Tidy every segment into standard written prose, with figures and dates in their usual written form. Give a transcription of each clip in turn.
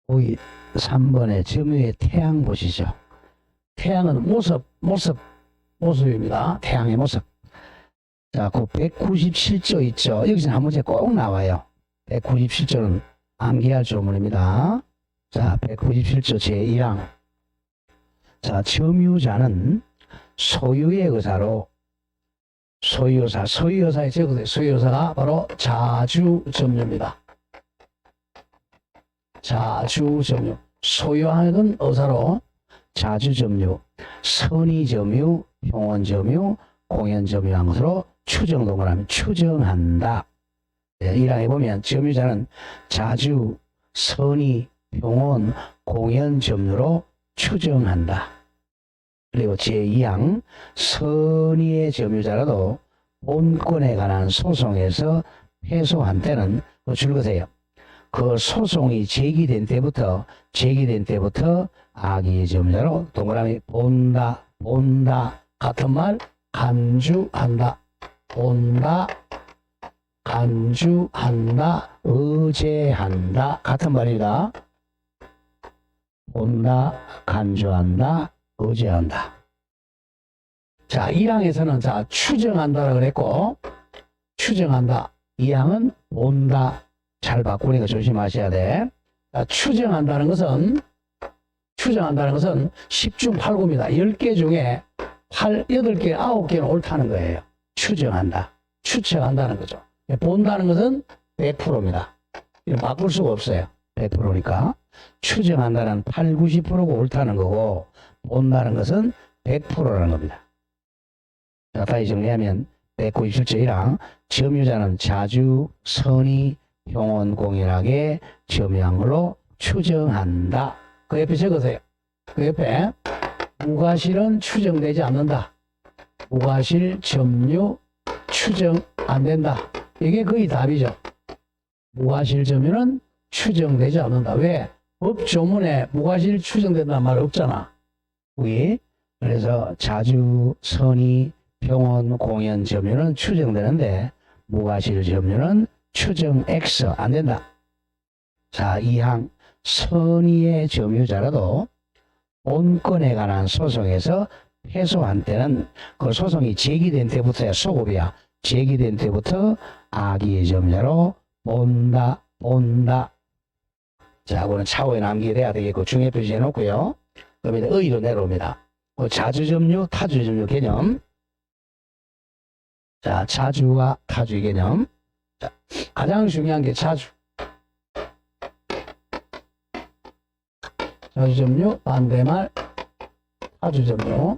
거기 3번에 점유의 태양 보시죠. 태양은 모습입니다. 태양의 모습. 자, 그 197조 있죠. 여기서 한 문제 꼭 나와요. 197조는 암기할 조문입니다. 자, 197조 제1항. 자, 점유자는 소유의 의사로 소유의사에 적어도 소유의사가 바로 자주점유입니다. 자주점유. 소유하는 의사로 자주점유, 선의점유, 평온점유, 공연점유한 것으로 추정동을 하면 추정한다. 네, 1항에 보면 점유자는 자주, 선의, 평온, 공연점유로 추정한다. 그리고 제2항 선의의 점유자라도 본권에 관한 소송에서 패소한 때는 줄거세요. 그 소송이 제기된 때부터 악의의 점유자로 동그라미 본다 같은 말 간주한다. 본다 간주한다 의제한다 같은 말이다. 본다 간주한다 의제한다. 자, 1항에서는 자 추정한다라고 그랬고 추정한다. 2항은 본다. 잘 바꾸니까 조심하셔야 돼. 자, 추정한다는 것은 10중 8구입니다. 10개 중에 8개, 9개는 옳다는 거예요. 추정한다. 추측한다는 거죠. 본다는 것은 100%입니다. 이거 바꿀 수가 없어요. 100%니까. 추정한다는 8, 90%가 옳다는 거고 본다는 것은 100%라는 겁니다. 자, 다시 정리하면 197조 1항 점유자는 자주, 선의, 평온, 공연하게 점유한 걸로 추정한다. 그 옆에 적으세요. 그 옆에 무과실은 추정되지 않는다. 무과실 점유 추정 안 된다. 이게 거의 답이죠. 무과실 점유는 추정되지 않는다. 왜? 법조문에 무과실 추정된다는 말 없잖아. 거기. 그래서 자주, 선의, 평온, 공연 점유는 추정되는데 무과실 점유는 추정 X 안 된다. 자, 2항 선의의 점유자라도 본권에 관한 소송에서 패소한 때는 그 소송이 제기된 때부터야 소급이야. 제기된 때부터 악의의 점유자로 본다. 자, 그거는 차후에 남기돼야 되겠고 중에 표시해 놓고요. 그러면 의의로 내려옵니다. 자주점유, 타주점유 개념. 자, 자주와 타주의 개념. 자, 가장 중요한 게 자주. 자주점유, 반대말, 타주점유.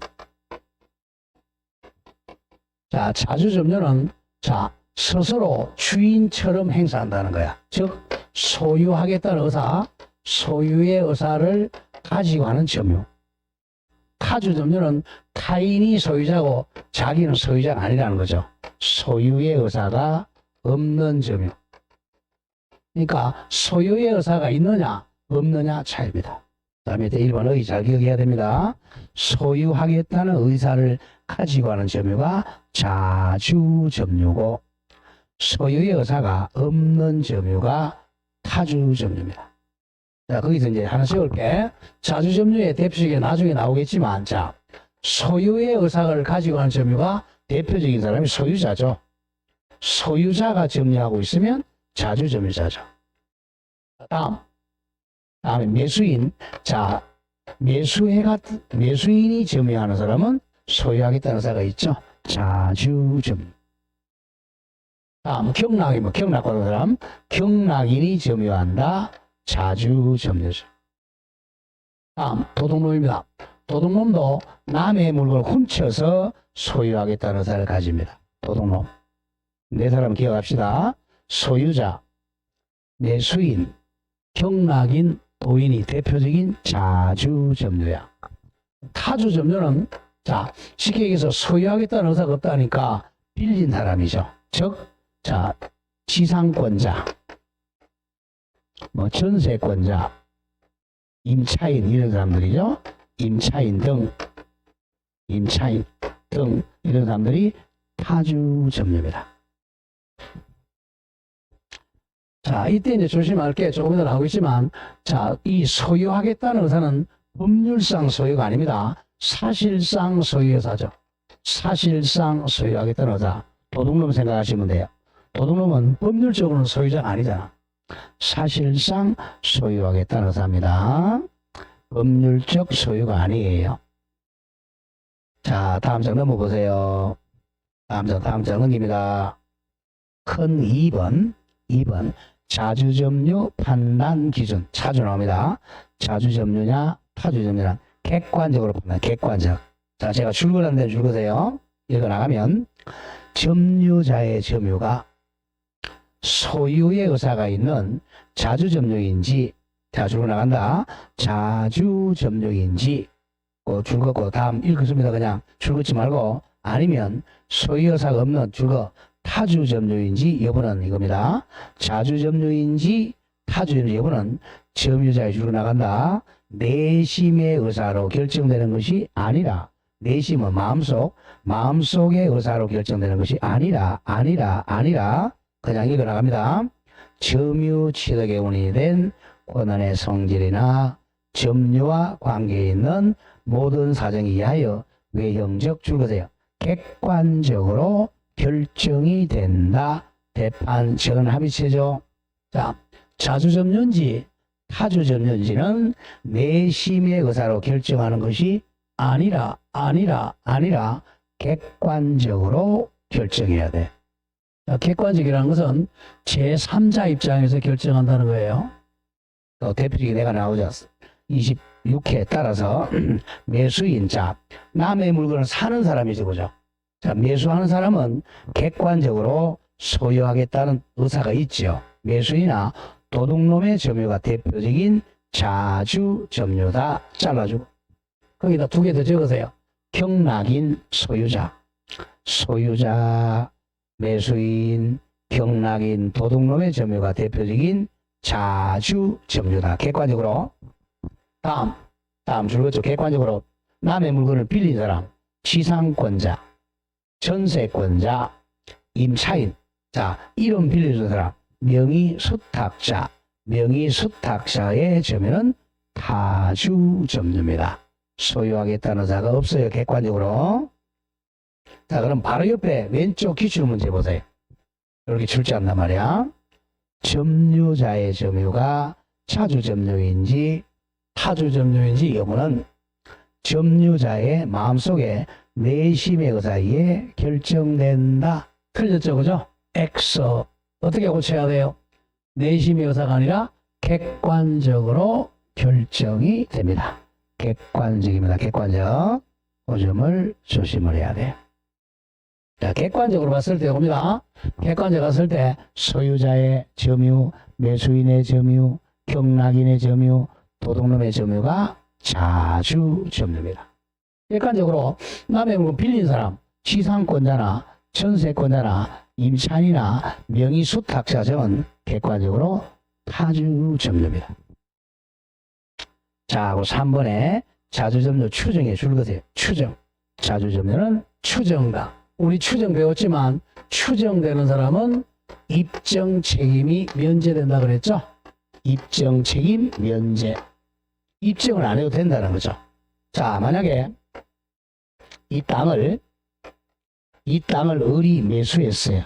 자, 자주점유는 자, 스스로 주인처럼 행사한다는 거야. 즉, 소유하겠다는 의사, 소유의 의사를 가지고 하는 점유. 타주점유는 타인이 소유자고 자기는 소유자가 아니라는 거죠. 소유의 의사가 없는 점유. 그러니까 소유의 의사가 있느냐 없느냐 차이입니다. 다음에 1번 의의 잘 기억해야 됩니다. 소유하겠다는 의사를 가지고 하는 점유가 자주점유고 소유의 의사가 없는 점유가 타주점유입니다. 자, 거기서 이제 하나 세울게. 자주점유의 대표적인 나중에 나오겠지만, 자, 소유의 의사를 가지고 하는 점유가 대표적인 사람이 소유자죠. 소유자가 점유하고 있으면 자주점유자죠. 다음에 매수인. 자, 매수인이 점유하는 사람은 소유하겠다는 의사가 있죠. 자주점유. 다음 경락이면 경락하는 사람. 경락인이 점유한다. 자주점유죠. 다음 도둑놈입니다. 도둑놈도 남의 물건을 훔쳐서 소유하겠다는 의사를 가집니다. 도둑놈. 네 사람 기억합시다. 소유자, 매수인, 경락인, 도인이 대표적인 자주점유야. 타주점유는 자, 쉽게 얘기해서 소유하겠다는 의사가 없다니까 빌린 사람이죠. 즉, 자, 지상권자, 전세권자, 임차인 이런 사람들이죠. 임차인 등 이런 사람들이 타주점유입니다. 자, 이때 이제 조심할 게 조금 이따 나오겠지만, 자, 이 소유하겠다는 의사는 법률상 소유가 아닙니다. 사실상 소유 의사죠. 사실상 소유하겠다는 의사. 도둑놈 생각하시면 돼요. 도둑놈은 법률적으로는 소유자가 아니잖아. 사실상 소유하겠다는 의사입니다. 법률적 소유가 아니에요. 자, 다음 장 넘어보세요. 다음 장 넘깁니다. 큰 2번. 자주점유 판단 기준. 자주 나옵니다. 자주점유냐, 타주점유냐. 객관적으로 판단, 객관적. 자, 제가 줄거리는 데는 줄거세요. 읽어나가면, 점유자의 점유가 소유의 의사가 있는 자주점유인지, 자, 줄거 나간다. 자주점유인지, 줄거고, 다음 읽었습니다. 그냥 줄거지 말고, 아니면 소유 의사가 없는 줄거, 타주점유인지 여부는 이겁니다. 자주점유인지 타주점유 여부는 점유자의 줄거 나간다. 내심의 의사로 결정되는 것이 아니라, 내심은 마음속의 의사로 결정되는 것이 아니라, 그냥 읽어 나갑니다. 점유 취득의 원인이 된 권한의 성질이나 점유와 관계에 있는 모든 사정에 의하여 외형적 줄거세요. 객관적으로 결정이 된다. 대판 적은 합의체죠. 자, 자주점유인지 타주점유인지는 내심의 의사로 결정하는 것이 아니라 객관적으로 결정해야 돼. 자, 객관적이라는 것은 제3자 입장에서 결정한다는 거예요. 또 대표적인 내가 나오죠. 26회에 따라서 매수인, 자, 남의 물건을 사는 사람이지 보죠. 자, 매수하는 사람은 객관적으로 소유하겠다는 의사가 있죠. 매수인이나 도둑놈의 점유가 대표적인 자주점유다. 잘라주고. 거기다 2개 더 적으세요. 경락인 소유자, 매수인, 경락인, 도둑놈의 점유가 대표적인 자주점유다. 객관적으로. 다음 줄거죠. 객관적으로 남의 물건을 빌린 사람, 지상권자, 전세권자, 임차인. 자, 이름 빌려준 사람, 명의수탁자의 점유는 타주점유입니다. 소유하겠다는 의사가 없어요. 객관적으로. 자, 그럼 바로 옆에 왼쪽 기출 문제 보세요. 이렇게 출제한단 말이야. 점유자의 점유가 자주점유인지 타주점유인지 여부는 점유자의 마음속에 내심의 의사에 결정된다. 틀렸죠, 그죠? X. 어떻게 고쳐야 돼요? 내심의 의사가 아니라 객관적으로 결정이 됩니다. 객관적입니다. 객관적. 그 점을 조심을 해야 돼요. 자, 객관적으로 봤을 때 봅니다. 객관적으로 봤을 때 소유자의 점유, 매수인의 점유, 경락인의 점유, 도둑놈의 점유가 자주점유입니다. 객관적으로 남의 물건 빌린 사람, 지상권자나 전세권자나 임차인이나 명의수탁자 점은 객관적으로 타주점유입니다. 자, 3번에 자주점유 추정해 줄 것이에요. 추정. 자주점유는 추정다. 우리 추정 배웠지만 추정되는 사람은 입증 책임이 면제된다 그랬죠? 입증 책임 면제. 입증을 안 해도 된다는 거죠. 자, 만약에 이 땅을 을이 매수했어요.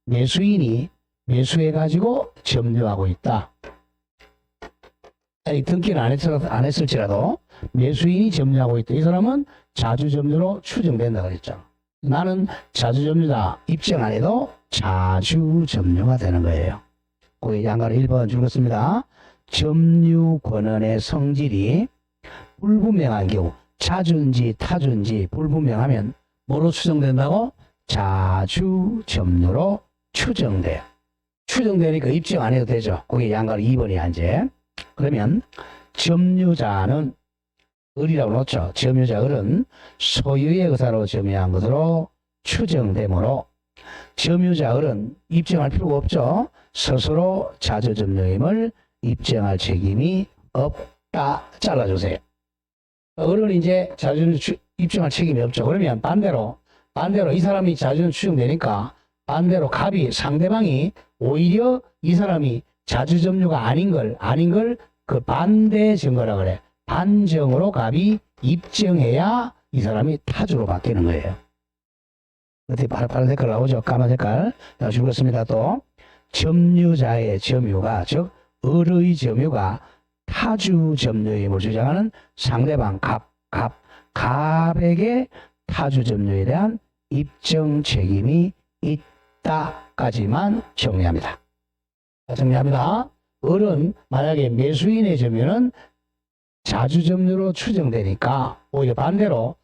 매수인이 매수해가지고 점유하고 있다. 등기는 안 했을지라도 매수인이 점유하고 있다. 이 사람은 자주점유로 추정된다 그랬죠. 나는 자주점유다. 입증 안 해도 자주점유가 되는 거예요. 거기 양가로 1번 줄였습니다. 점유 권한의 성질이 불분명한 경우, 자주인지 타주인지 불분명하면 뭐로 추정된다고? 자주점유로 추정돼요. 추정되니까 입증 안 해도 되죠. 거기 양가로 2번이 이제. 그러면 점유자는 을이라고 놓죠. 점유자 을은 소유의 의사로 점유한 것으로 추정되므로 점유자 을은 입증할 필요가 없죠. 스스로 자주점유임을 입증할 책임이 없다. 잘라주세요. 을은 이제 자주점유 입증할 책임이 없죠. 그러면 반대로 이 사람이 자주점유 추정되니까 반대로 갑이 상대방이 오히려 이 사람이 자주점유가 아닌 걸 그 반대 증거라 그래. 반정으로 갑이 입증해야 이 사람이 타주로 바뀌는 거예요. 어떻게 파란 색깔 나오죠? 까만 색깔. 자, 줄였습니다. 또 점유자의 점유가, 즉 을의 점유가 타주 점유임을 주장하는 상대방 갑에게 타주 점유에 대한 입증 책임이 있다까지만 정리합니다. 정리합니다. 을은 만약에 매수인의 점유는 자주 점유로 추정되니까 오히려 반대로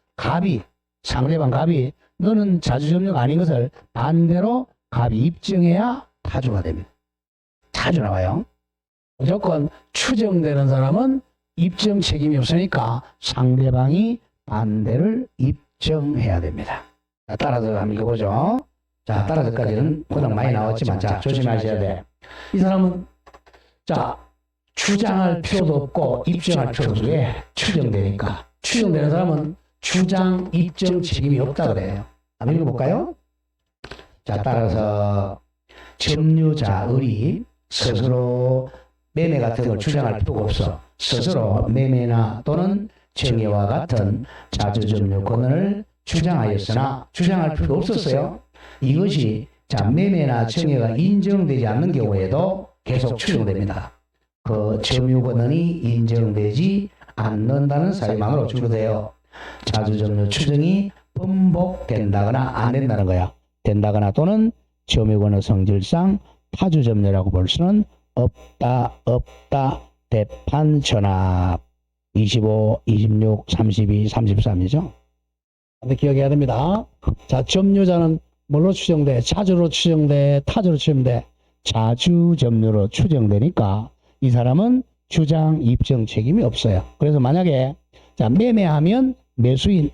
상대방 갑이 너는 자주 점유가 아닌 것을 반대로 갑이 입증해야 타주가 됩니다. 자주 나와요. 무조건 추정되는 사람은 입증 책임이 없으니까 상대방이 반대를 입증해야 됩니다. 자, 따라서 한번 읽어보죠. 자, 따라서까지는 고작 많이 나왔지만, 자, 조심하셔야 돼. 이 사람은, 자, 주장할 필요도 없고, 입증할 필요도 없고, 왜? 추정되니까. 추정되는 사람은 주장, 입증 책임이 없다 그래요. 한번 읽어볼까요? 자, 따라서, 점유자, 을이 스스로 매매 같은 걸 주장할 필요가 없어. 스스로 매매나 또는 정의와 같은 자주점유 권한을 주장하였으나 주장할 필요가 없었어요. 이것이 매매나 정의가 인정되지 않는 경우에도 계속 추정됩니다. 그 점유 권한이 인정되지 않는다는 사유만으로 줄여돼요. 자주점유 추정이 번복된다거나 안 된다는 거야. 된다거나 또는 점유 권한 성질상 타주점유라고 볼 수는 없다. 대판 전압 25, 26, 32, 33이죠. 기억해야 됩니다. 자, 점유자는 뭘로 추정돼? 자주로 추정돼? 타주로 추정돼? 자주 점유로 추정되니까 이 사람은 주장 입증 책임이 없어요. 그래서 만약에 매매하면 매수인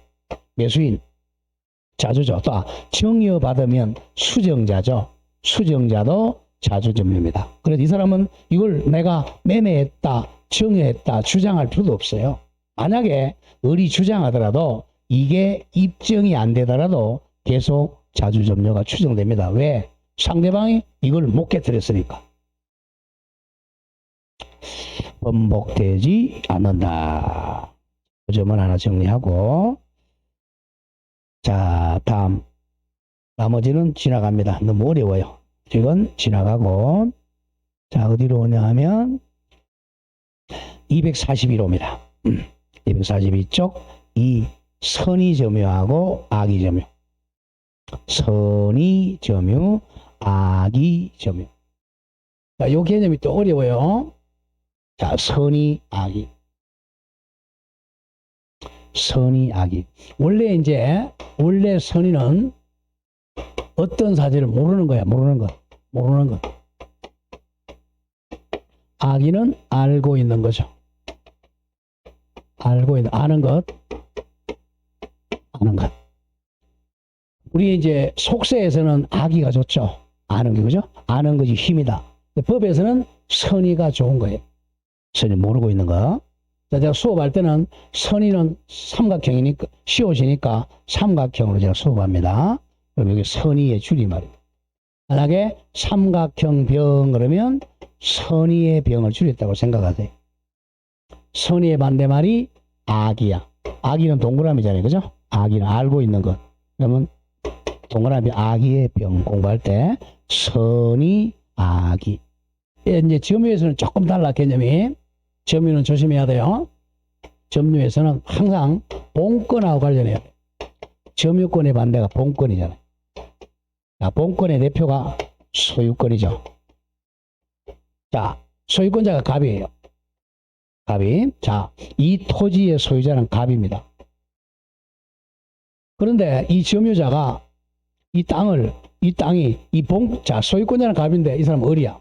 자주죠. 또 정여받으면 수정자죠. 수정자도 자주 점유입니다. 그래서 이 사람은 이걸 내가 매매했다, 정여했다 주장할 필요도 없어요. 만약에 을이 주장하더라도 이게 입증이 안 되더라도 계속 자주 점유가 추정됩니다. 왜? 상대방이 이걸 못 깨뜨렸으니까. 번복되지 않는다. 그 점은 하나 정리하고, 자, 다음 나머지는 지나갑니다. 너무 어려워요. 이건 지나가고, 자, 어디로 오냐 하면 241호입니다. 242쪽 이 선의 점유하고 악의 점유. 선의 점유, 악의 점유. 자, 이 개념이 또 어려워요. 자, 선의, 악의. 선의, 악의. 원래 선의는 어떤 사실을 모르는 거야. 모르는 것. 악의는 알고 있는 거죠. 아는 것. 우리 이제 속세에서는 악의가 좋죠. 아는 게, 그죠? 아는 것이 힘이다. 법에서는 선의가 좋은 거예요. 선의 모르고 있는 거. 자, 제가 수업할 때는 선의는 삼각형이니까, 쉬워지니까 삼각형으로 제가 수업합니다. 그럼 여기 선의의 줄임말입니다. 만약에 삼각형 병 그러면 선의의 병을 줄였다고 생각하세요. 선의의 반대말이 악이야. 악의는 동그라미잖아요. 그죠? 악의는 알고 있는 것. 그러면 동그라미 악의의 병 공부할 때 선의, 악의. 이제 점유에서는 조금 달라 개념이. 점유는 조심해야 돼요. 점유에서는 항상 본권하고 관련해야 돼요. 점유권의 반대가 본권이잖아요. 자, 본권의 대표가 소유권이죠. 자, 소유권자가 갑이에요. 갑이. 자, 이 토지의 소유자는 갑입니다. 그런데 이 점유자가 소유권자는 갑인데 이 사람은 을이야.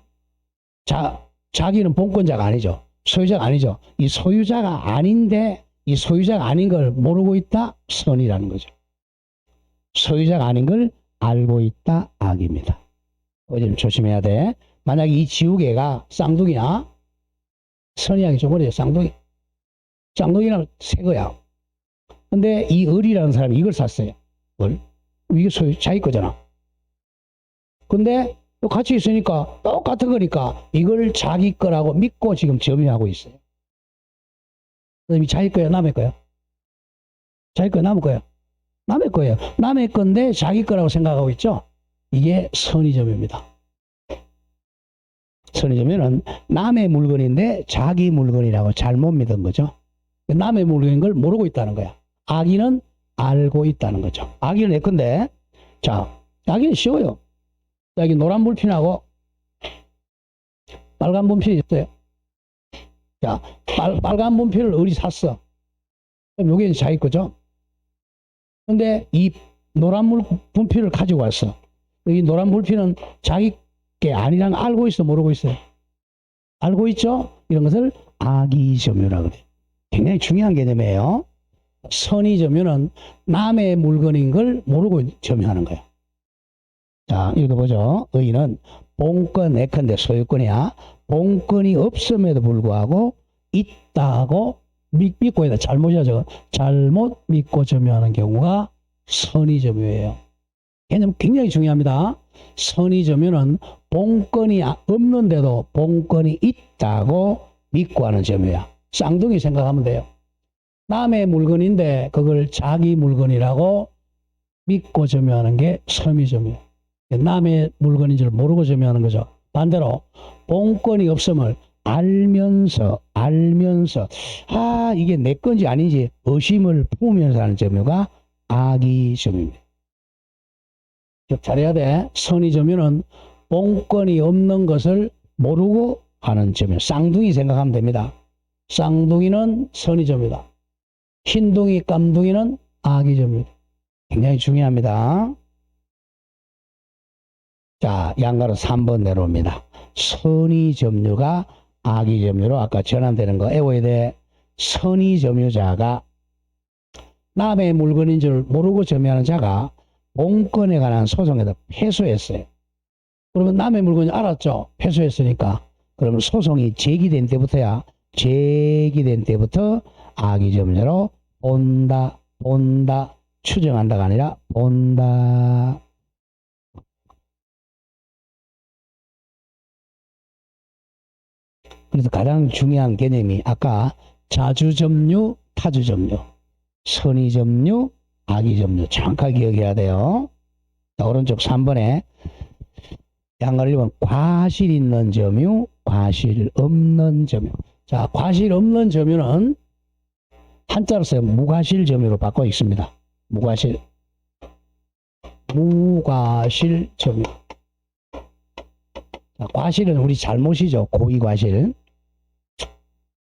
자기는 본권자가 아니죠. 소유자가 아니죠. 이 소유자가 아닌데 이 소유자가 아닌 걸 모르고 있다? 선이라는 거죠. 소유자가 아닌 걸 알고 있다? 악입니다. 좀 조심해야 돼. 만약에 이 지우개가 쌍둥이야? 선이하기 좀 어려요. 쌍둥이라면 새 거야. 근데 이 을이라는 사람이 이걸 샀어요. 이게 자기 거잖아. 근데 같이 있으니까 똑같은 거니까 이걸 자기 거라고 믿고 지금 점유하고 있어요. 그럼 자기 거예요, 남의 거예요? 자기 거 남의 거예요? 남의 거예요. 남의 건데 자기 거라고 생각하고 있죠? 이게 선의점유입니다. 선의점유는 남의 물건인데 자기 물건이라고 잘못 믿은 거죠. 남의 물건인 걸 모르고 있다는 거야. 악인은 알고 있다는 거죠. 악인은 내 건데, 자, 악인은 쉬워요. 여기 노란 불핀하고 빨간 분필이 있어요. 자, 빨간 분필을 어디 샀어? 그럼 요게 자기 거죠? 근데 이 노란 분필을 가지고 왔어. 이 노란 불필은 자기 게 아니란 알고 있어, 모르고 있어요? 알고 있죠? 이런 것을 악의점유라고 그래요. 굉장히 중요한 개념이에요. 선의점유는 남의 물건인 걸 모르고 점유하는 거예요. 자, 읽어보죠. 의인은 본권 내컨대 소유권이야. 본권이 없음에도 불구하고 있다고 믿고 있다. 잘못이야, 저거. 잘못 믿고 점유하는 경우가 선의점유예요. 개념 굉장히 중요합니다. 선의점유는 본권이 없는데도 본권이 있다고 믿고 하는 점유야. 쌍둥이 생각하면 돼요. 남의 물건인데 그걸 자기 물건이라고 믿고 점유하는 게 선의점유예요. 남의 물건인 줄 모르고 점유하는 거죠. 반대로 본권이 없음을 알면서 이게 내 건지 아닌지 의심을 품으면서 하는 점유가 악의점유입니다. 잘해야 돼. 선의점유는 본권이 없는 것을 모르고 하는 점유. 쌍둥이 생각하면 됩니다. 쌍둥이는 선의점유다. 흰둥이, 깜둥이는 악의점유다. 굉장히 중요합니다. 자, 양가로 3번 내려옵니다. 선의점유가 악의점유로 아까 전환되는 거 외워야 돼. 선의점유자가 남의 물건인 줄 모르고 점유하는 자가 본권에 관한 소송에서 패소했어요. 그러면 남의 물건인 줄 알았죠? 패소했으니까. 그러면 소송이 제기된 때부터 악의점유로 본다, 추정한다가 아니라 본다. 그래서 가장 중요한 개념이 아까 자주점유, 타주점유, 선의점유, 악의점유 정확하게 기억해야 돼요. 자, 오른쪽 3번에 양가를 1번 과실 있는 점유, 과실 없는 점유. 자, 과실 없는 점유는 한자로 써요. 무과실 점유로 바꿔 있습니다. 무과실 점유. 자, 과실은 우리 잘못이죠. 고의과실.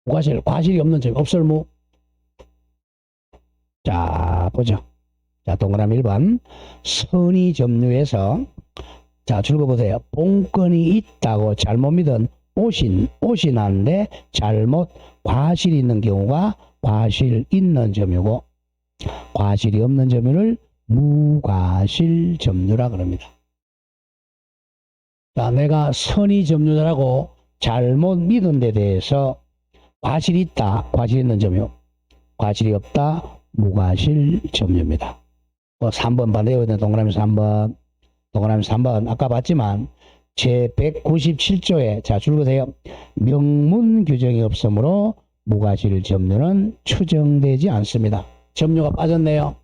무과실, 과실이 없는 점유. 없을무. 자, 보죠. 자, 동그라미 1번. 선의점유에서 자, 줄거보세요. 본권이 있다고 잘못 믿은 옷이 나는데 잘못 과실이 있는 경우가 과실 있는 점유고 과실이 없는 점유를 무과실 점유라 그럽니다. 자, 내가 선의점유자라고 잘못 믿은 데 대해서 과실이 있다, 과실이 있는 점유, 과실이 없다, 무과실 점유입니다. 3번 반대로 동그라미 3번. 동그라미 3번 아까 봤지만 제197조에 자 줄거세요. 명문 규정이 없으므로 무과실 점유는 추정되지 않습니다. 점유가 빠졌네요.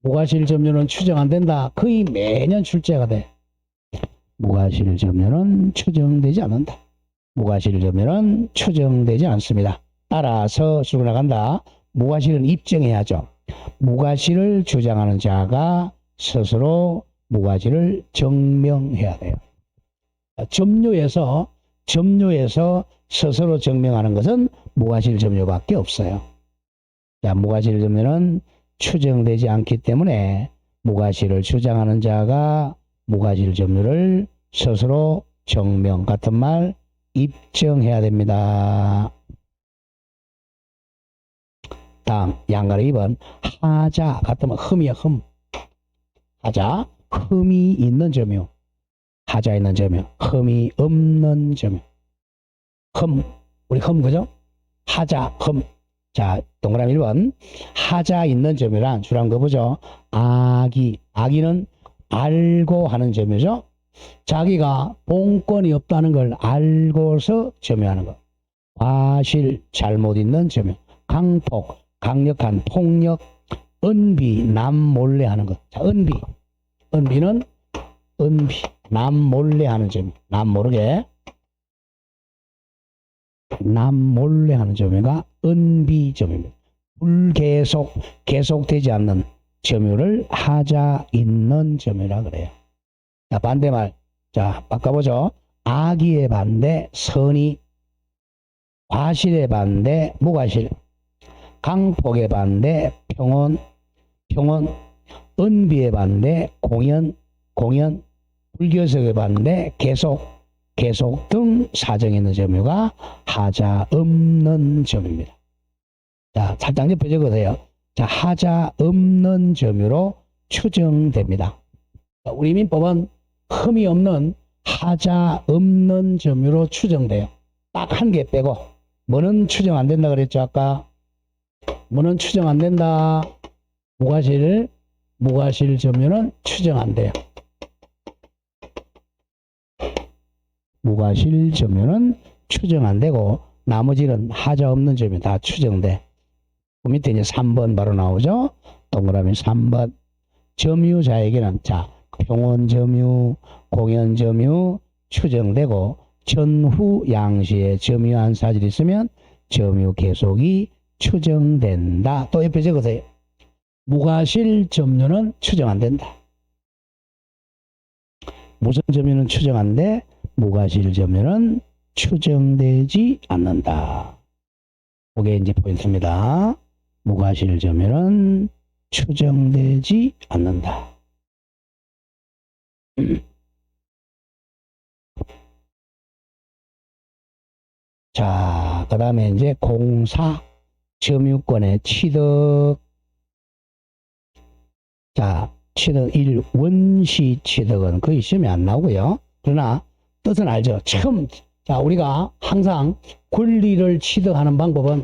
무과실 점유는 추정 안 된다. 거의 매년 출제가 돼. 무과실 점유는 추정되지 않는다. 무과실 점유는 추정되지 않습니다. 따라서 줄고 나간다. 무과실은 입증해야죠. 무과실을 주장하는 자가 스스로 무과실을 증명해야 돼요. 점유에서 스스로 증명하는 것은 무과실 점유밖에 없어요. 자, 무과실 점유는 추정되지 않기 때문에 무과실을 주장하는 자가 무과실 점유를 스스로 증명 같은 말 입증해야 됩니다. 다음 양가로 2번 하자 같으면 흠이야 흠. 하자 흠이 있는 점유. 하자 있는 점유. 흠이 없는 점유. 흠 우리 흠 그죠? 하자 흠. 자 동그라미 1번 하자 있는 점유란 줄한 거 보죠. 악의는 알고 하는 점유죠. 자기가 본권이 없다는 걸 알고서 점유하는 것. 과실, 잘못 있는 점유. 강폭, 강력한 폭력. 은비, 남 몰래 하는 것. 자, 은비는 남 몰래 하는 점유. 남 모르게. 남 몰래 하는 점유가 은비점유입니다. 불계속, 계속되지 않는 점유를 하자 있는 점유라 그래요. 자, 반대말. 자, 바꿔보죠. 악의의 반대, 선의. 과실의 반대, 무과실. 강폭의 반대, 평온. 은비의 반대, 공연. 불교석의 반대, 계속 등 사정에 있는 점유가 하자 없는 점유입니다. 자, 살짝 옆에 적으세요. 자, 하자 없는 점유로 추정됩니다. 우리 민법은 흠이 없는 하자 없는 점유로 추정돼요. 딱 한 개 빼고. 뭐는 추정 안 된다 그랬죠, 아까? 뭐는 추정 안 된다. 무과실 점유는 추정 안 돼요. 무과실 점유는 추정 안 되고 나머지는 하자 없는 점유 다 추정돼. 그 밑에 이제 3번 바로 나오죠. 동그라미 3번. 점유자에게는 자, 평온 점유, 공연 점유 추정되고 전후 양시에 점유한 사실이 있으면 점유 계속이 추정된다. 또 옆에 적으세요. 무과실 점유는 추정 안 된다. 무슨 점유는 추정 안 돼? 무과실 점유는 추정되지 않는다. 그게 이제 포인트입니다. 무과실 점유는 추정되지 않는다. 자, 그 다음에 이제 공사, 점유권의 취득. 자, 취득 1, 원시 취득은 거의 시험에 안 나오고요. 그러나 뜻은 알죠. 처음, 자, 우리가 항상 권리를 취득하는 방법은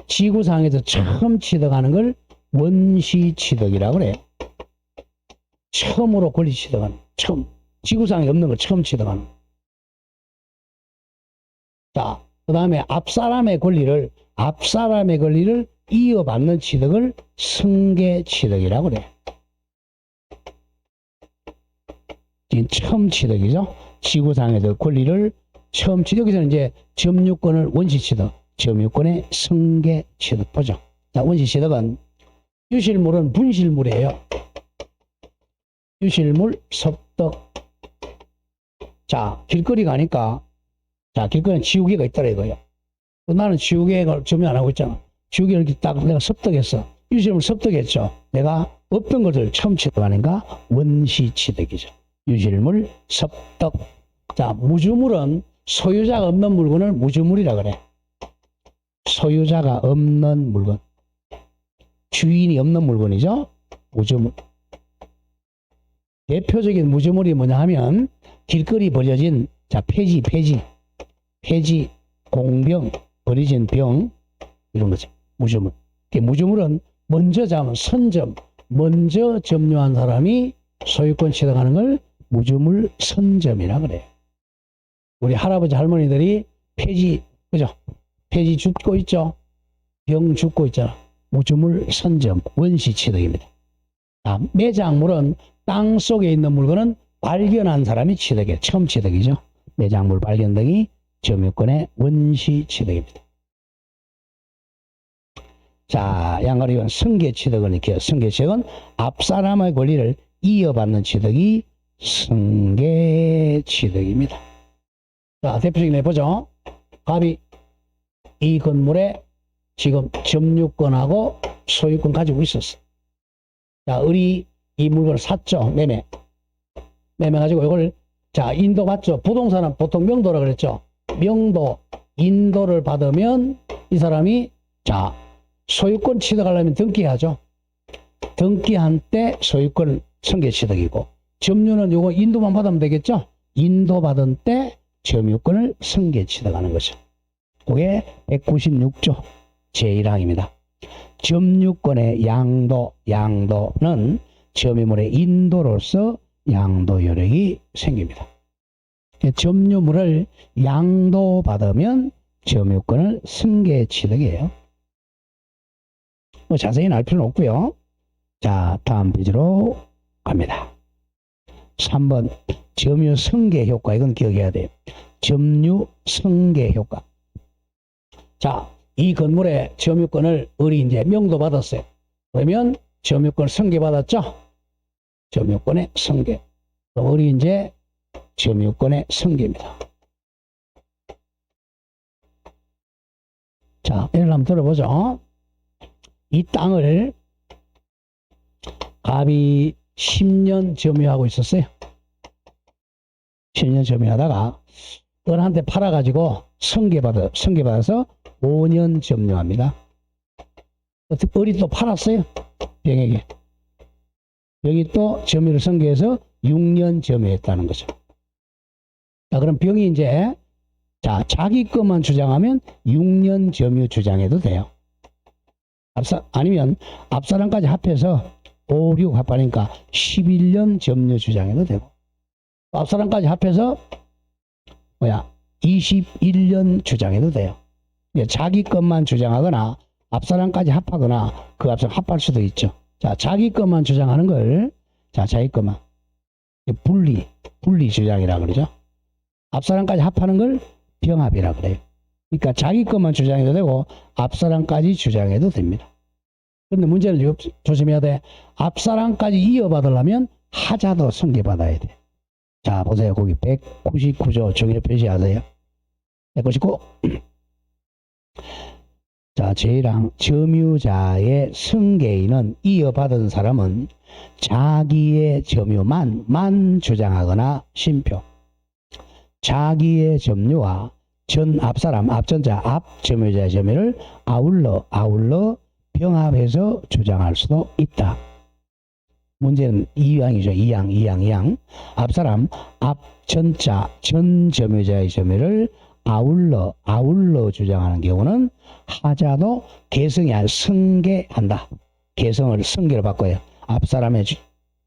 지구상에서 처음 취득하는 걸 원시 취득이라고 그래. 처음으로 권리 취득하는, 처음. 지구상에 없는 걸 처음 취득하는. 자, 그 다음에 앞사람의 권리를 이어받는 취득을 승계 취득이라고 그래. 처음 취득이죠. 지구상에서 권리를 처음 취득. 여기서는 이제 점유권을 원시 취득, 점유권의 승계 취득 보죠. 자, 원시 취득은 유실물은 분실물이에요. 유실물, 섭득. 자, 길거리 가니까, 자, 길거리는 지우개가 있더라 이거예요. 나는 지우개를 점유 안 하고 있잖아. 지우개를 이렇게 딱 내가 섭득했어. 유실물 섭득했죠. 내가 없던 것을 처음 취득하니까 원시 취득이죠. 유실물, 섭득. 자, 무주물은 소유자가 없는 물건을 무주물이라 그래. 소유자가 없는 물건. 주인이 없는 물건이죠. 무주물. 대표적인 무주물이 뭐냐 하면 길거리 버려진 자, 폐지, 공병, 버려진 병 이런 거죠. 무주물. 무주물은 먼저 잡은 선점, 먼저 점유한 사람이 소유권 취득하는 걸 무주물 선점이라 그래요. 우리 할아버지 할머니들이 폐지, 그죠? 폐지 줍고 있죠? 병 줍고 있잖아. 무주물 선점, 원시 취득입니다. 아, 매장물은 땅 속에 있는 물건은 발견한 사람이 취득이에요. 처음 취득이죠. 매장물 발견 등이 점유권의 원시 취득입니다. 자, 양가리원 승계 취득은 이렇게, 승계 취득은 앞사람의 권리를 이어받는 취득이 승계 취득입니다. 자, 대표적인 예 보죠. 갑이 이 건물에 지금 점유권하고 소유권 가지고 있었어. 자, 을이 이 물건을 샀죠. 매매 가지고 이걸 자, 인도 받죠. 부동산은 보통 명도라 그랬죠. 명도, 인도를 받으면 이 사람이 자, 소유권 취득하려면 등기하죠. 등기한 때 소유권 승계 취득이고, 점유는 요거 인도만 받으면 되겠죠. 인도 받은 때 점유권을 승계 취득하는 거죠. 그게 196조 제1항입니다. 점유권의 양도는 점유물의 인도로서 양도 요령이 생깁니다. 점유물을 양도받으면 점유권을 승계취득이에요. 뭐 자세히 알 필요는 없고요. 자, 다음 페이지로 갑니다. 3번 점유 승계 효과. 이건 기억해야 돼요. 점유 승계 효과. 자, 이 건물의 점유권을 을이 이제 명도받았어요. 그러면 점유권 승계받았죠? 점유권의 승계. 그럼 을이 이제 점유권의 승계입니다. 자, 예를 한번 들어보죠. 이 땅을 갑이 10년 점유하고 있었어요. 10년 점유하다가 을한테 팔아가지고 승계받아서 5년 점유합니다. 을이 또 팔았어요. 병에게. 병이 또 점유를 승계해서 6년 점유했다는 거죠. 자, 그럼 병이 이제 자기 것만 주장하면 6년 점유 주장해도 돼요. 아니면 앞사람까지 합해서 5, 6 합하니까 11년 점유 주장해도 되고, 앞사람까지 합해서 21년 주장해도 돼요. 자기 것만 주장하거나 앞사람까지 합하거나 그 앞사람 합할 수도 있죠. 자, 자기 것만 주장하는 걸, 자기 것만 분리 주장이라 그러죠. 앞사람까지 합하는 걸 병합이라 그래요. 그러니까 자기 것만 주장해도 되고 앞사람까지 주장해도 됩니다. 그런데 문제는 조심해야 돼. 앞사람까지 이어받으려면 하자도 승계받아야 돼. 자, 보세요. 거기 199조 정의 표시하세요. 199. 자, 제1항 점유자의 승계인은 이어받은 사람은 자기의 점유만 주장하거나 심표. 자기의 점유와 전 앞사람, 앞전자, 앞점유자의 점유를 아울러 병합해서 주장할 수도 있다. 문제는 2항이죠. 2항. 앞사람, 앞전자, 전점유자의 점유를 아울러 주장하는 경우는 하자도 개성이 아니라 승계한다. 개성을 승계로 바꿔요. 앞사람의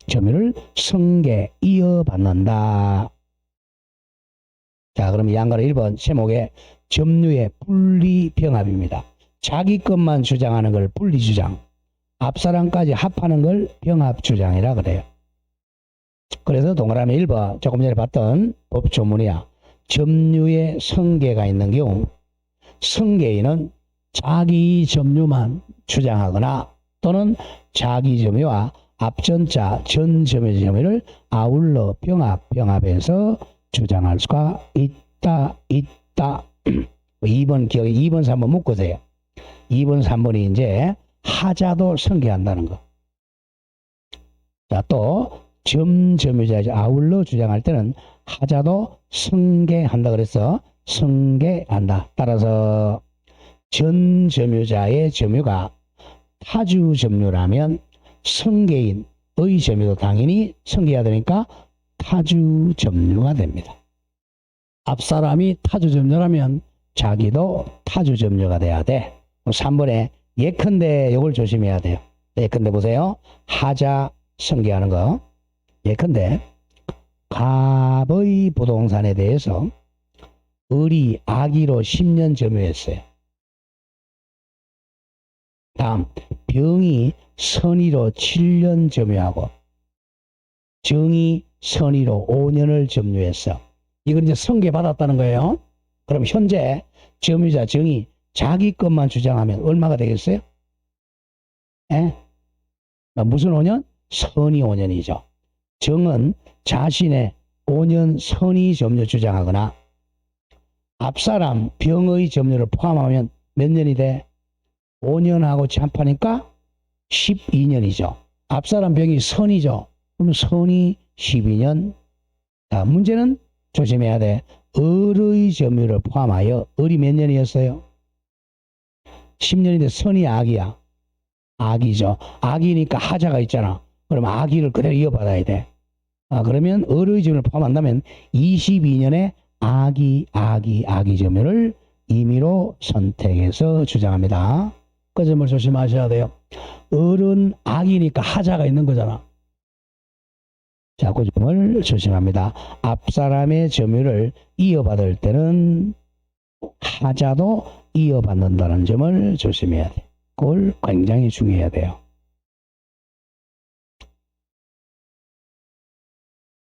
점유를 승계, 이어받는다. 자, 그럼 양가로 1번 제목에 점유의 분리병합입니다. 자기 것만 주장하는 걸 분리주장, 앞사람까지 합하는 걸 병합주장이라 그래요. 그래서 동그라미 1번 조금 전에 봤던 법조문이야. 점유의 승계가 있는 경우 승계인은 자기 점유만 주장하거나 또는 자기 점유와 앞전자 전점유의 점유를 아울러 병합해서 주장할 수가 있다. 2번 기억에 2번 3번 묶으세요. 2번 3번이 이제 하자도 승계한다는 거. 자, 또 점유자 아울러 주장할 때는 하자도 승계한다 그래서 승계한다. 따라서 전점유자의 점유가 타주 점유라면 승계인의 점유도 당연히 승계해야 되니까 타주 점유가 됩니다. 앞사람이 타주 점유라면 자기도 타주 점유가 돼야 돼. 3번에 예컨대 이걸 조심해야 돼요. 예컨대 보세요. 하자 승계하는 거. 예컨대 갑의 부동산에 대해서 을이 악의로 10년 점유했어요. 다음 병이 선의로 7년 점유하고 정이 선의로 5년을 점유했어. 이걸 이제 승계받았다는 거예요. 그럼 현재 점유자 정이 자기 것만 주장하면 얼마가 되겠어요? 무슨 5년? 선의 5년이죠. 정은 자신의 5년 선의 점유 주장하거나 앞사람 병의 점유를 포함하면 몇 년이 돼? 5년하고 합하니까 12년이죠. 앞사람 병이 선이죠. 그럼 선이 12년. 자, 문제는 조심해야 돼. 을의 점유를 포함하여 을이 몇 년이었어요? 10년인데 선이 악이야. 악이죠. 악이니까 하자가 있잖아. 그럼 악의를 그대로 이어받아야 돼. 그러면 을의 점유를 포함한다면 22년에 악의 점유를 임의로 선택해서 주장합니다. 그 점을 조심하셔야 돼요. 을은 악이니까 하자가 있는 거잖아. 자, 그 점을 조심합니다. 앞사람의 점유를 이어받을 때는 하자도 이어받는다는 점을 조심해야 돼. 그걸 굉장히 중요해야 돼요.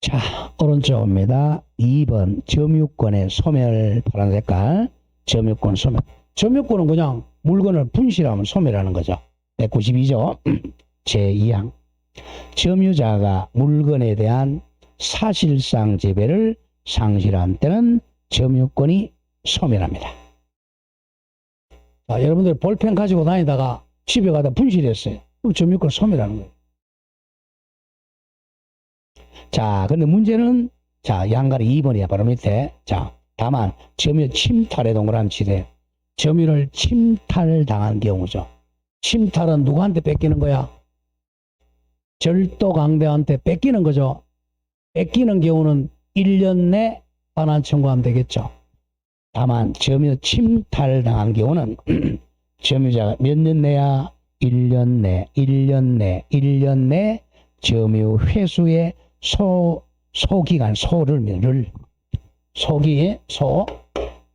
자, 오른쪽입니다. 2번 점유권의 소멸, 파란 색깔. 점유권 소멸. 점유권은 그냥 물건을 분실하면 소멸하는 거죠. 192조 제2항. 점유자가 물건에 대한 사실상 지배를 상실한 때는 점유권이 소멸합니다. 자, 여러분들 볼펜 가지고 다니다가 집에 가다 분실했어요. 그럼 점유권 소멸하는 거예요. 자, 근데 문제는, 자, 양갈이 2번이야, 바로 밑에. 자, 다만, 점유 침탈의 동그라미 치세요. 점유를 침탈당한 경우죠. 침탈은 누구한테 뺏기는 거야? 절도강대한테 뺏기는 거죠. 뺏기는 경우는 1년 내 반환 청구하면 되겠죠. 다만, 점유 침탈당한 경우는 점유자가 몇 년 내야? 1년 내, 1년 내, 1년 내 점유 회수의 소기간,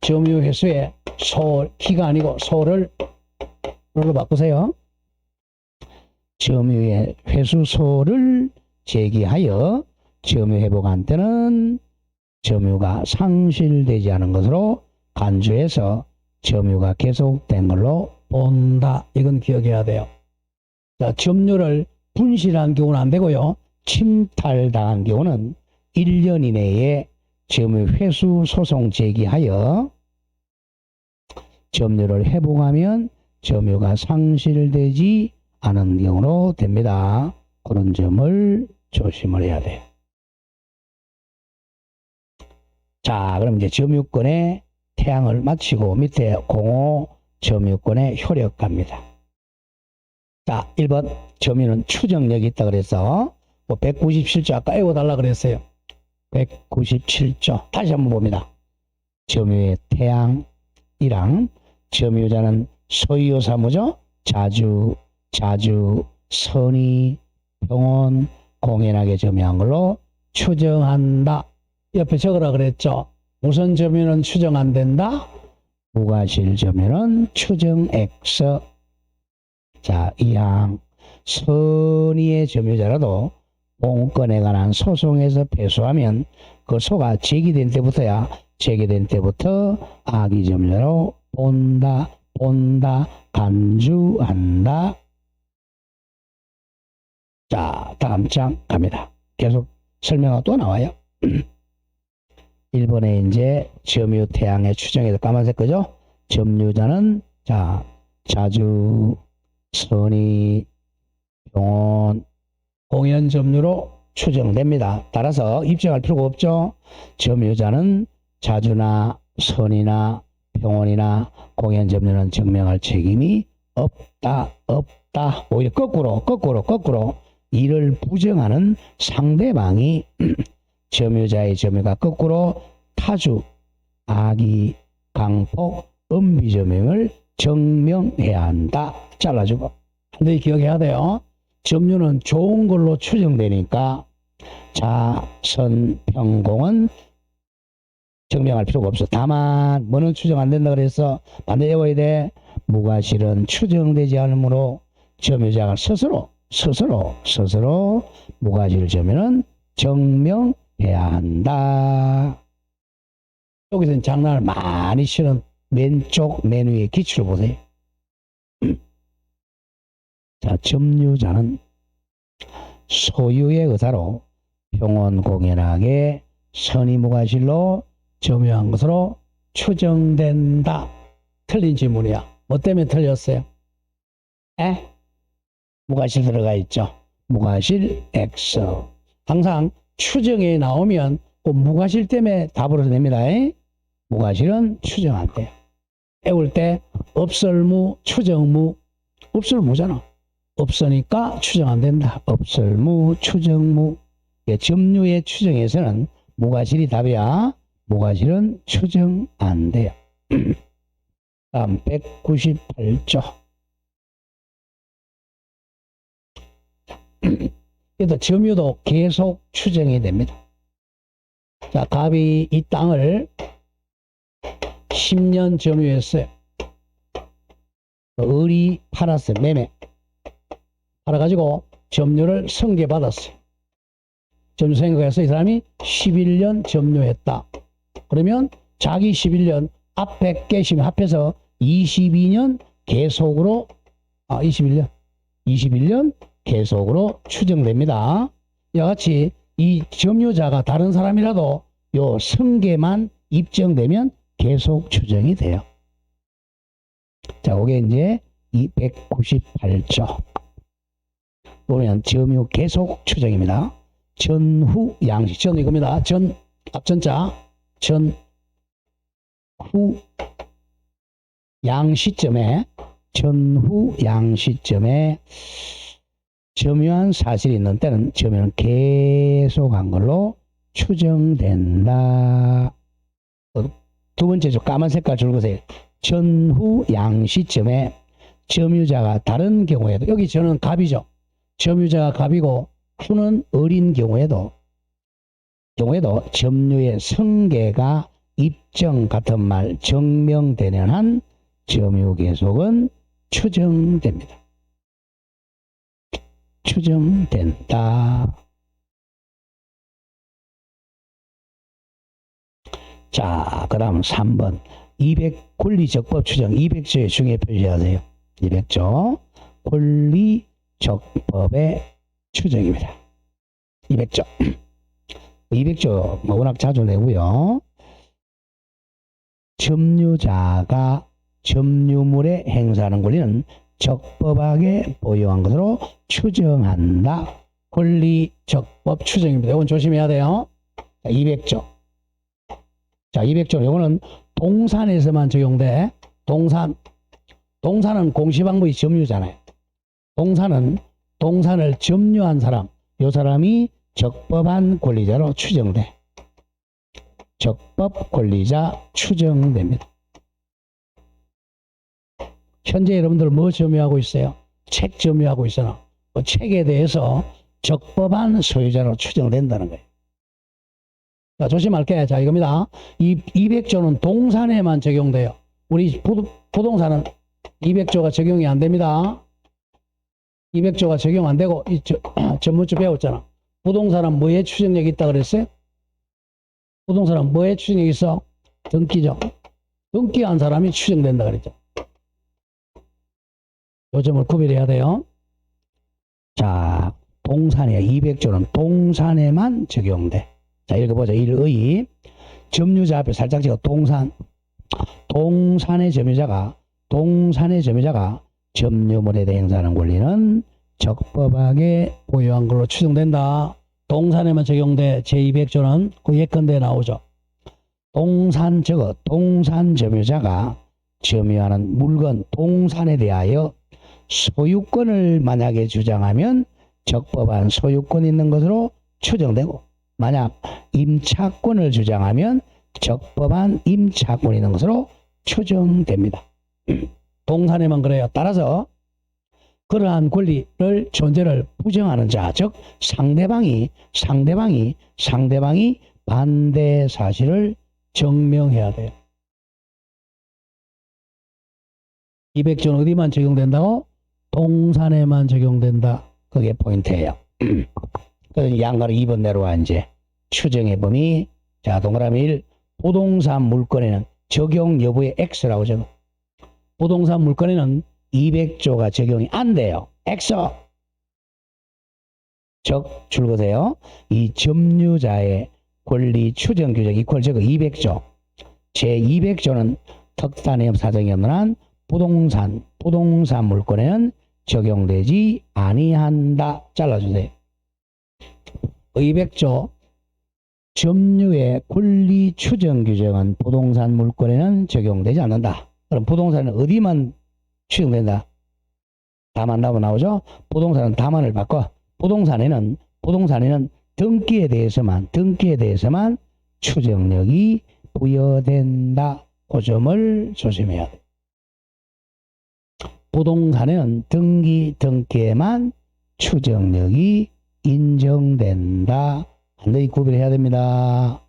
점유 회수의 기간이고, 소를, 로 바꾸세요. 점유의 회수소를 제기하여 점유 회복한 때는 점유가 상실되지 않은 것으로 간주해서 점유가 계속된 걸로 본다. 이건 기억해야 돼요. 자, 점유를 분실한 경우는 안 되고요. 침탈당한 경우는 1년 이내에 점유 회수 소송 제기하여 점유를 회복하면 점유가 상실되지 않은 경우로 됩니다. 그런 점을 조심을 해야 돼요. 자, 그럼 이제 점유권의 태양을 마치고 밑에 공호 점유권의 효력 갑니다. 자, 1번 점유는 추정력이 있다 그래서 197조 아까 외워달라 그랬어요. 197조 다시 한번 봅니다. 점유의 태양이랑 점유자는 소유요사 뭐죠? 자주, 선의, 병원, 공연하게 점유한 걸로 추정한다. 옆에 적으라 그랬죠. 무슨 점유는 추정 안 된다? 무과실 점유는 추정액서. 자, 2항 선의의 점유자라도 공권에 관한 소송에서 패소하면 그 소가 제기된 때부터 악의 점유로 본다, 간주한다. 자, 다음 장 갑니다. 계속 설명하고 또 나와요. 1번에 이제 점유 태양의 추정에서 까만색 거죠? 점유자는 자, 자주, 선의, 병원, 공연 점유로 추정됩니다. 따라서 입증할 필요가 없죠. 점유자는 자주나 선의나 병원이나 공연 점유는 증명할 책임이 없다. 오히려 거꾸로 이를 부정하는 상대방이 점유자의 점유가 거꾸로 타주, 악의, 강폭, 음비점유를 증명해야 한다. 잘라주고. 한번 기억해야 돼요. 점유는 좋은 걸로 추정되니까 자선, 평공은 증명할 필요가 없어. 다만 뭐는 추정 안 된다 그래서 반대 외워야 돼. 무과실은 추정되지 않으므로 점유자가 스스로 무과실 점유는 증명해야 한다. 여기서는 장난을 많이 치는 왼쪽 맨 위에 기출을 보세요. 자, 점유자는 소유의 의사로 병원 공연하게 선의 무과실로 점유한 것으로 추정된다. 틀린 질문이야. 뭐 때문에 틀렸어요? 무과실 들어가 있죠. 무과실 X. 항상 추정에 나오면 그 무과실 때문에 답으로 냅니다. 무과실은 추정 안 돼요. 외울 때 없설무, 추정무. 없설무잖아. 없으니까 추정 안 된다. 없설무, 추정무. 점유의 추정에서는 무과실이 답이야. 무과실은 추정 안 돼요. 다음 198조. 그래도 점유도 계속 추정이 됩니다. 자, 갑이 이 땅을 10년 점유했어요. 을이 팔았어요. 매매. 팔아가지고 점유를 승계받았어요. 점유 승계해서 이 사람이 11년 점유했다. 그러면 자기 11년 앞에 깨시면 합해서 22년 계속으로 21년 계속으로 추정됩니다. 이와 같이 이 점유자가 다른 사람이라도 요 승계만 입증되면 계속 추정이 돼요. 자, 그게 이제 298조. 보면 점유 계속 추정입니다. 전후 양시. 전 이겁니다. 전 앞전자. 전후 양시점에 전후 양시점에 점유한 사실이 있는 때는 점유는 계속한 걸로 추정된다. 두 번째 줄 까만 색깔 줄 보세요. 전후 양시점에 점유자가 다른 경우에도 여기 저는 갑이죠. 점유자가 갑이고 후는 을인 경우에도 점유의 승계가 입증 같은 말 증명되는 한 점유 계속은 추정됩니다. 추정된다. 자, 그 다음 3번 200권리적법 추정 200조의 중에 표시하세요. 200조 권리적법의 추정입니다. 200조 200조 워낙 자주 내고요. 점유자가 점유물에 행사하는 권리는 적법하게 보유한 것으로 추정한다. 권리적법 추정입니다. 이건 조심해야 돼요. 자, 200조. 자, 200조. 이거는 동산에서만 적용돼. 동산은 공시방법이 점유잖아요. 동산을 점유한 사람, 이 사람이 적법한 권리자로 추정돼. 적법 권리자 추정됩니다. 현재 여러분들 뭐 점유하고 있어요? 책 점유하고 있어요. 그 책에 대해서 적법한 소유자로 추정된다는 거예요. 자, 조심할게. 자, 이겁니다. 이 200조는 동산에만 적용돼요. 우리 부동산은 200조가 적용이 안 됩니다. 200조가 적용 안 되고, 전문주 배웠잖아. 부동산은 뭐에 추정력이 있다 그랬어요? 부동산은 뭐에 추정력이 있어? 등기죠. 등기한 사람이 추정된다 그랬죠. 요 점을 구별해야 돼요. 자, 동산에 200조는 동산에만 적용돼. 자, 읽어보자. 1의 점유자 앞에 살짝 찍어. 동산의 점유자가 점유물에 대해 행사하는 권리는 적법하게 보유한 걸로 추정된다. 동산에만 적용돼. 제200조는 그 예컨대 나오죠. 동산 점유자가 점유하는 물건 동산에 대하여 소유권을 만약에 주장하면 적법한 소유권이 있는 것으로 추정되고, 만약 임차권을 주장하면 적법한 임차권이 있는 것으로 추정됩니다. 동산에만 그래요. 따라서 그러한 권리를 존재를 부정하는 자, 즉 상대방이 반대 사실을 증명해야 돼요. 200조는 어디만 적용된다고? 동산에만 적용된다. 그게 포인트예요. 그래서 양가로 2번 내려와 이제 추정의 범위. 자, 동그라미 1. 부동산 물건에는 적용 여부의 X라고 적어. 부동산 물건에는 200조가 적용이 안 돼요. X. 즉, 줄거세요. 이 점유자의 권리 추정 규정 이퀄 적어 200조. 제200조는 특단의 사정이 없는 한 부동산 물건에는 적용되지 아니한다. 잘라주세요. 200조 점유의 권리 추정 규정은 부동산 물건에는 적용되지 않는다. 그럼 부동산은 어디만 추정된다? 다만 나오죠? 부동산은 다만을 바꿔. 부동산에는 등기에 대해서만 추정력이 부여된다. 그 점을 조심해야 돼. 부동산에는 등기에만 추정력이 인정된다. 완전히 구별해야 됩니다.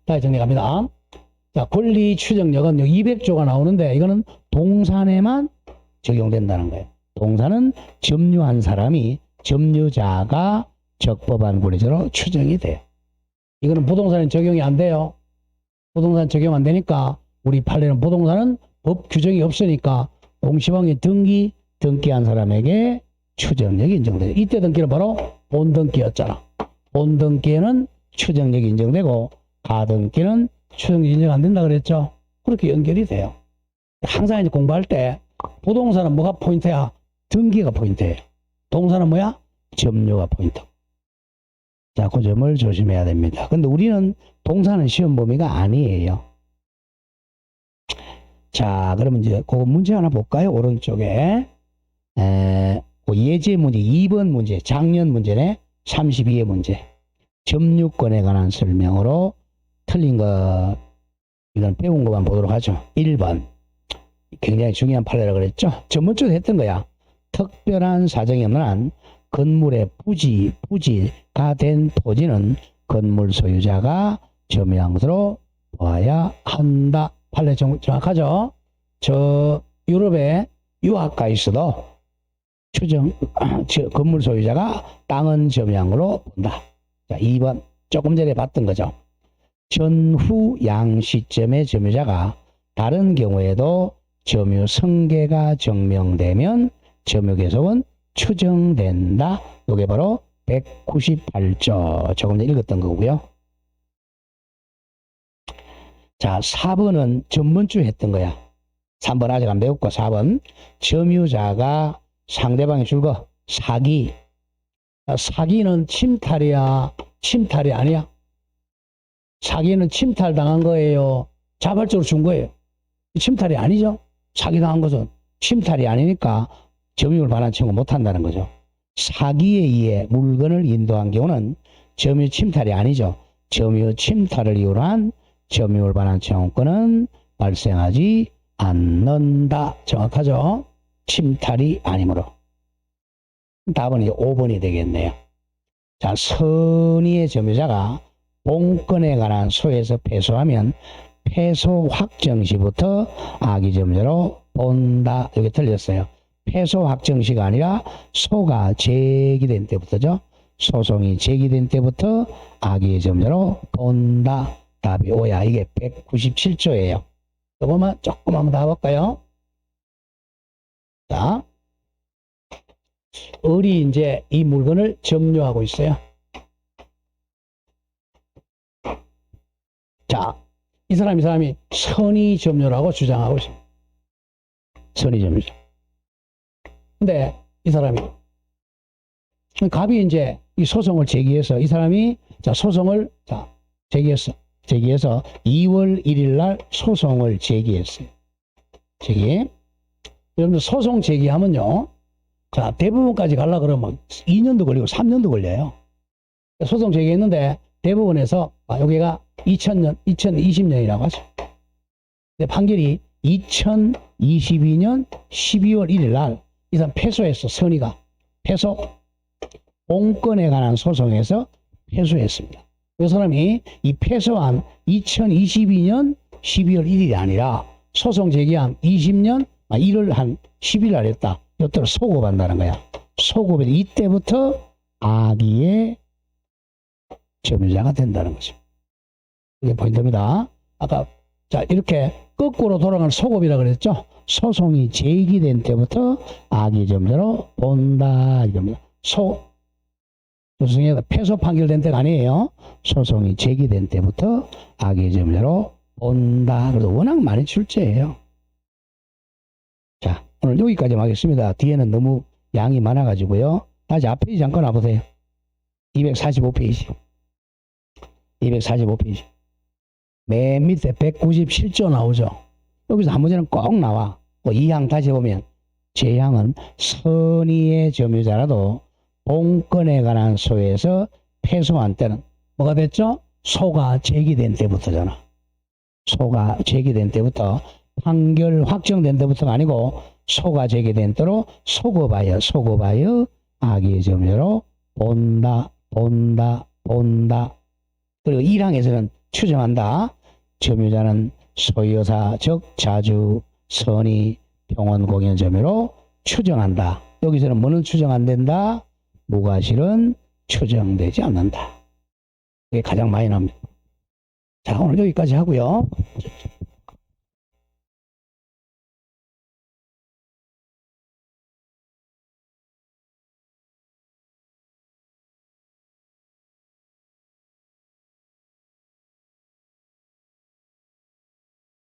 다시 정리 갑니다. 자, 권리 추정력은 200조가 나오는데 이거는 동산에만 적용된다는 거예요. 동산은 점유한 사람이 점유자가 적법한 권리자로 추정이 돼요. 이거는 부동산에 적용이 안 돼요. 부동산 적용 안 되니까 우리 판례는 부동산은 법 규정이 없으니까 공시방에 등기한 사람에게 추정력이 인정돼요. 이때 등기는 바로 본등기였잖아. 본등기에는 추정력이 인정되고 가등기는 추정력이 인정 안 된다 그랬죠. 그렇게 연결이 돼요. 항상 이제 공부할 때 부동산은 뭐가 포인트야? 등기가 포인트예요. 동산은 뭐야? 점유가 포인트. 자, 그 점을 조심해야 됩니다. 근데 우리는 동산은 시험 범위가 아니에요. 자, 그러면 이제 그 문제 하나 볼까요? 오른쪽에 그 예제 문제 2번 문제, 작년 문제네. 32의 문제. 점유권에 관한 설명으로 틀린 거 이건 배운 것만 보도록 하죠. 1번. 굉장히 중요한 판례라 그랬죠. 전번주에 했던 거야. 특별한 사정이 없는 한 건물의 부지가 된 토지는 건물 소유자가 점유한 것으로 보아야 한다. 판례 정확하죠? 저 유럽에 유학가 있어도 건물 소유자가 땅은 점유한 걸로 본다. 자, 2번. 조금 전에 봤던 거죠. 전후 양 시점의 점유자가 다른 경우에도 점유 성계가 증명되면 점유 계속은 추정된다. 이게 바로 198조. 조금 전에 읽었던 거고요. 자, 4번은 전번주 했던 거야. 3번 아직 안 배웠고 4번. 점유자가 상대방이 줄 거 사기. 사기는 침탈이야? 침탈이 아니야? 사기는 침탈당한 거예요? 자발적으로 준 거예요? 침탈이 아니죠? 사기당한 것은 침탈이 아니니까 점유를 반환 청구 못한다는 거죠. 사기에 의해 물건을 인도한 경우는 점유 침탈이 아니죠. 점유 침탈을 이유로 한 점유를 반환 청구권은 발생하지 않는다. 정확하죠? 침탈이 아니므로. 답은 이제 5번이 되겠네요. 자, 선의의 점유자가 본건에 관한 소에서 패소하면 패소 확정 시부터 악의 점유자로 본다. 여기 틀렸어요. 패소 확정 시가 아니라 소가 제기된 때부터죠. 소송이 제기된 때부터 악의 점유자로 본다. 답이 5야. 이게 197조예요. 이거만 조금 한번 더 볼까요? 자, 을이 이제 이 물건을 점유하고 있어요. 자, 이 사람이 선의 점유라고 주장하고 있습니다. 선의 점유죠. 근데 이 사람이 갑이 이제 이 소송을 제기해서 이 사람이 자 소송을 제기해서 2월 1일 날 소송을 제기했어요. 여러분들 소송 제기하면요. 자, 대법원까지 가려고 그러면 2년도 걸리고 3년도 걸려요. 소송 제기했는데 대법원에서 여기가 2020년이라고 하죠. 근데 판결이 2022년 12월 1일 날 이 사람 패소했어. 선의가 패소. 본건에 관한 소송에서 패소했습니다. 이 사람이 이 패소한 2022년 12월 1일이 아니라 소송 제기한 20년 1월 한 10일 날 했다. 이때로 소급한다는 거야. 소급해서 이때부터 악의의 점유자가 된다는 거죠. 이게 포인트입니다. 아까 자 이렇게 거꾸로 돌아가는 소급이라 그랬죠. 소송이 제기된 때부터 악의 점유자로 본다 이겁니다. 소송이 패소 판결된 때가 아니에요. 소송이 제기된 때부터 악의 점유자로 본다. 그래서 워낙 많이 출제해요. 자, 오늘 여기까지만 하겠습니다. 뒤에는 너무 양이 많아가지고요. 다시 앞페이지 잠깐 와보세요. 245페이지. 245페이지. 맨 밑에 197조 나오죠. 여기서 한 문제는 꼭 나와. 이 항 다시 보면 제항은 선의의 점유자라도 본건에 관한 소에서 패소한 때는 뭐가 됐죠? 소가 제기된 때부터잖아. 소가 제기된 때부터 판결 확정된 데부터가 아니고 소가 제기된 때로 소급하여 악의 점유로 본다. 그리고 1항에서는 추정한다. 점유자는 소유사 즉 자주 선의 병원 공연 점유로 추정한다. 여기서는 뭐는 추정 안 된다? 무과실은 추정되지 않는다. 이게 가장 많이 나옵니다. 자, 오늘 여기까지 하고요.